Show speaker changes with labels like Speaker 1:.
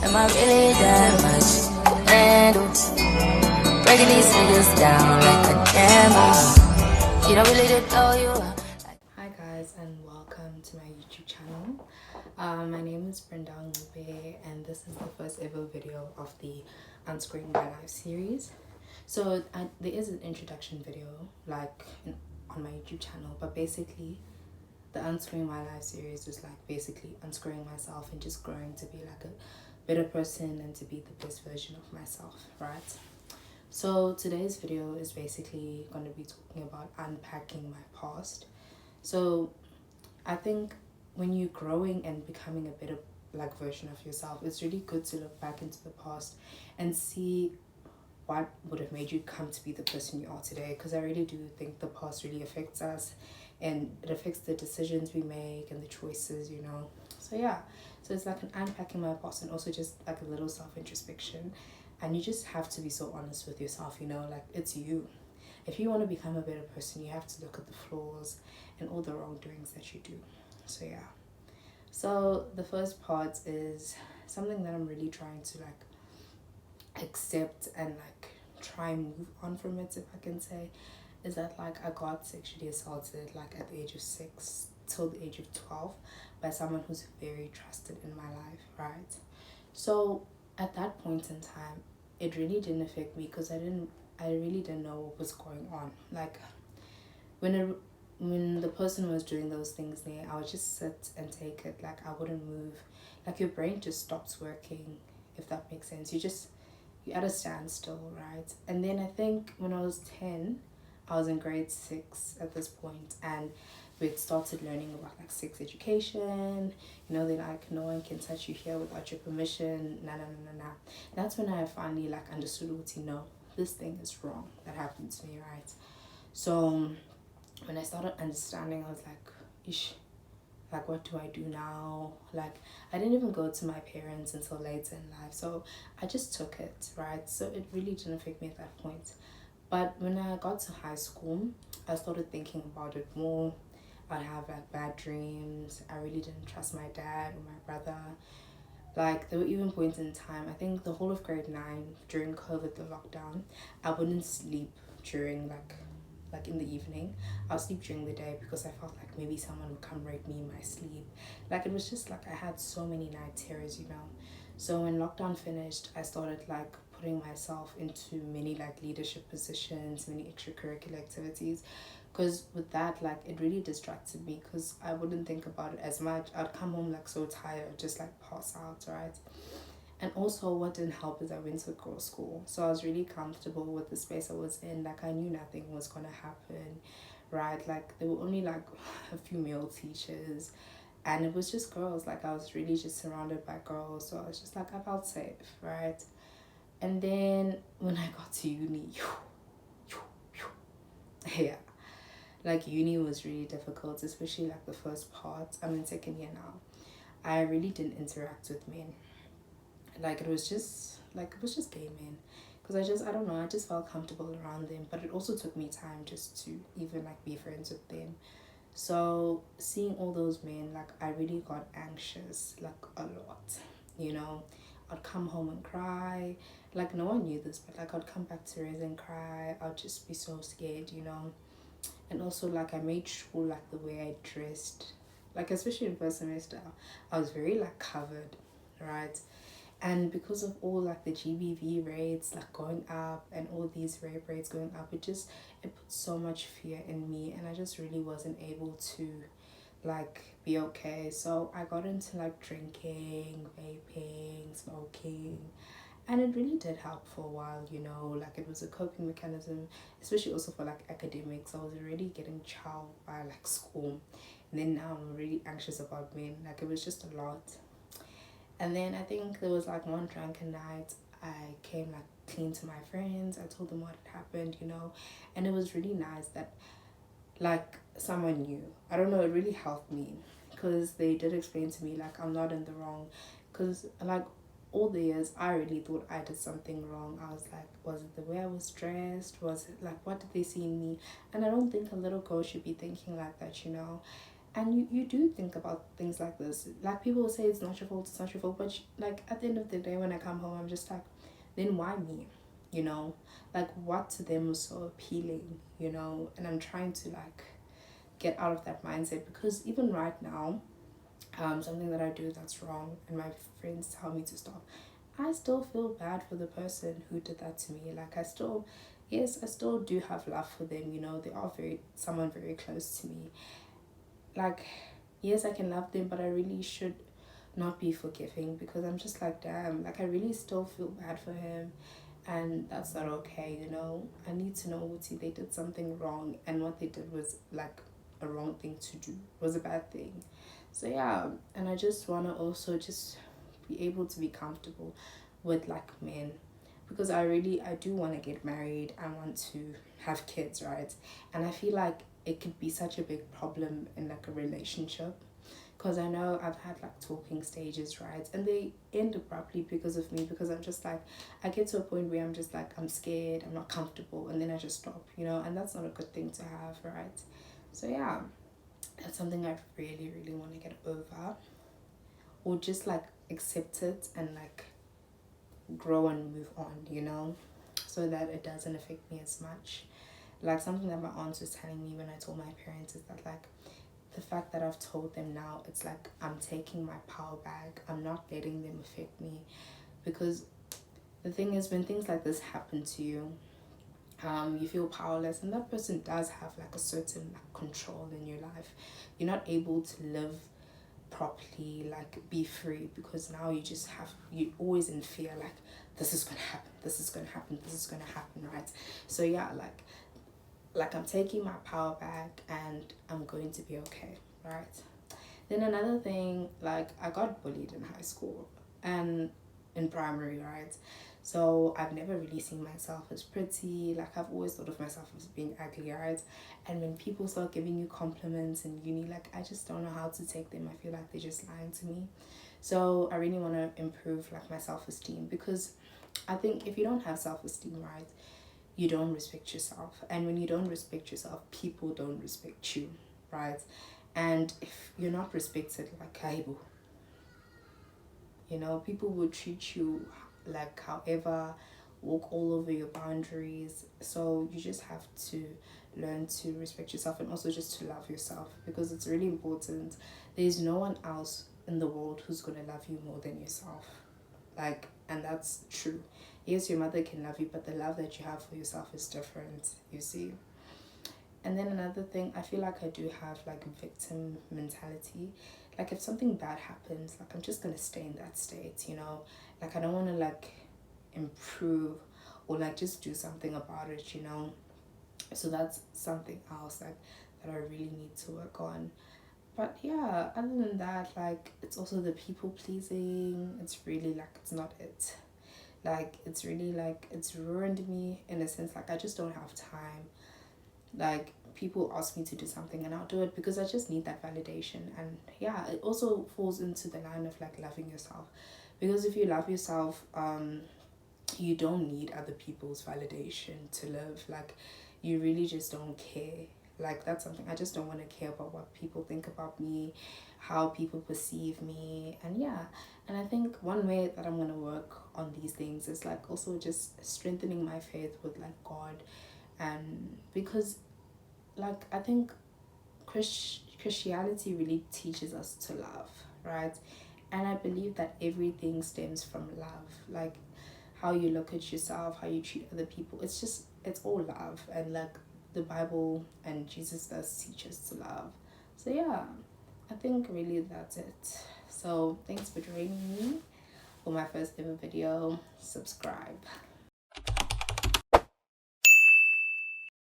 Speaker 1: Am I really that much to handle? Breaking these niggas down like a camel. You don't really know you are.
Speaker 2: Hi guys, and welcome to my YouTube channel. My name is Brenda Ngube, and this is the first ever video of the Unscrewing my life series. So there is an introduction video on my YouTube channel, but basically the Unscrewing my life series is like basically unscrewing myself and just growing to be like a better person and to be the best version of myself, right? So today's video is basically going to be talking about unpacking my past. So I think when you're growing and becoming a better version of yourself, it's really good to look back into the past and see what would have made you come to be the person you are today, because I really do think the past really affects us and it affects the decisions we make and the choices, so yeah. So it's like an unpacking my past and also just like a little self-introspection, and you just have to be so honest with yourself, like it's you. If you want to become a better person, you have to look at the flaws and all the wrongdoings that you do. So yeah. So the first part is something that I'm really trying to accept and try and move on from it, if I can say, is that I got sexually assaulted at the age of 6 till the age of 12 by someone who's very trusted in my life, right? So at that point in time, it really didn't affect me because I really didn't know what was going on. When the person was doing those things there, I would just sit and take it. I wouldn't move. Your brain just stops working, if that makes sense. You're at a standstill, right? And then I think when I was 10, I was in grade 6 at this point, and we had started learning about sex education. They're no one can touch you here without your permission. Nah. That's when I finally understood, no, this thing is wrong. That happened to me, right? So when I started understanding, I was ish, what do I do now? I didn't even go to my parents until later in life, so I just took it, right? So it really didn't affect me at that point. But when I got to high school, I started thinking about it more. I'd have bad dreams. I really didn't trust my dad or my brother. There were even points in time, I think the whole of grade 9 during COVID, the lockdown, I wouldn't sleep during in the evening. I'll sleep during the day because I felt maybe someone would come rape me in my sleep. It was just I had so many night terrors, So when lockdown finished, I started putting myself into many leadership positions, many extracurricular activities, because with that it really distracted me because I wouldn't think about it as much. I'd come home so tired, just pass out, right? And also what didn't help is I went to a girls' school, so I was really comfortable with the space I was in. I knew nothing was gonna happen, right? There were only a few male teachers, and it was just girls. I was really just surrounded by girls, so I was just I felt safe, right? And then when I got to uni, yeah, uni was really difficult, especially the first part. I'm in second year now. I really didn't interact with men. It was just gay men, because I don't know, I just felt comfortable around them, but it also took me time just to even be friends with them. So seeing all those men, I really got anxious a lot. I'd come home and cry. No one knew this, but I'd come back to Rez and cry. I'd just be so scared, And also I made sure the way I dressed, especially in first semester, I was very covered, right? And because of all the GBV rates going up and all these rape rates going up, it put so much fear in me, and I just really wasn't able to be okay. So I got into drinking, vaping, smoking, and it really did help for a while, it was a coping mechanism, especially also for academics. I was already getting chowed by school, and then now I'm really anxious about men. It was just a lot. And then I think there was one drunken night, I came clean to my friends. I told them what had happened, and it was really nice that someone knew. I don't know, it really helped me because they did explain to me I'm not in the wrong, because all the years I really thought I did something wrong. I was was it the way I was dressed? Was it what did they see in me? And I don't think a little girl should be thinking that, And you do think about things like this. Like, people will say it's not your fault, it's not your fault, but like, at the end of the day, when I come home, I'm just like, then why me? You know, like, what to them was so appealing, you know? And I'm trying to like get out of that mindset, because even right now, something that I do that's wrong and my friends tell me to stop, I still feel bad for the person who did that to me. Like, I still, yes, I still do have love for them, you know, they are someone very close to me. Like, yes, I can love them, but I really should not be forgiving, because I'm just like, damn, like, I really still feel bad for him, and that's not okay, you know. I need to know what they did something wrong, and what they did was like a wrong thing to do, was a bad thing. So yeah, and I just want to also just be able to be comfortable with like men, because I do want to get married. I want to have kids, right? And I feel like it could be such a big problem in like a relationship, because I know I've had like talking stages, right? And they end abruptly because of me, because I'm just like, I get to a point where I'm just like, I'm scared, I'm not comfortable, and then I just stop, you know, and that's not a good thing to have, right? So yeah, that's something I really, really want to get over, or just like accept it and like grow and move on, you know, so that it doesn't affect me as much. Like, something that my aunt was telling me when I told my parents is that, like, the fact that I've told them now, it's like I'm taking my power back. I'm not letting them affect me, because the thing is, when things like this happen to you, you feel powerless, and that person does have like a certain like control in your life. You're not able to live properly, like be free, because now you always in fear, like, this is gonna happen, this is gonna happen, this is gonna happen, right? So yeah, like I'm taking my power back, and I'm going to be okay, right? Then another thing, like, I got bullied in high school and in primary, right? So I've never really seen myself as pretty. Like, I've always thought of myself as being ugly, right? And when people start giving you compliments in uni, like, I just don't know how to take them. I feel like they're just lying to me. So I really want to improve like my self-esteem, because I think if you don't have self-esteem, right, you don't respect yourself. And when you don't respect yourself, people don't respect you, right? And if you're not respected, like Kaibu, you know, people will treat you like however, walk all over your boundaries. So you just have to learn to respect yourself, and also just to love yourself, because it's really important. There's no one else in the world who's going to love you more than yourself. Like, and that's true. Yes, your mother can love you, but the love that you have for yourself is different, you see. And then another thing, I feel like I do have like victim mentality. Like, if something bad happens, like, I'm just gonna stay in that state, you know. Like, I don't want to like improve, or like just do something about it, you know. So that's something else like that I really need to work on. But yeah, other than that, like, it's also the people pleasing. It's really like, it's not it. Like, it's really like, it's ruined me in a sense. Like, I just don't have time. Like, people ask me to do something, and I'll do it because I just need that validation. And yeah, it also falls into the line of like loving yourself, because if you love yourself, you don't need other people's validation to live. Like, you really just don't care. Like, that's something I just don't want to care about, what people think about me, how people perceive me. And yeah, and I think one way that I'm going to work on these things is like also just strengthening my faith with like God. And because like, I think Christianity really teaches us to love, right? And I believe that everything stems from love. Like, how you look at yourself, how you treat other people, it's all love. And like, the Bible and Jesus does teach us to love. So yeah, I think really that's it. So thanks for joining me for my first ever video. Subscribe.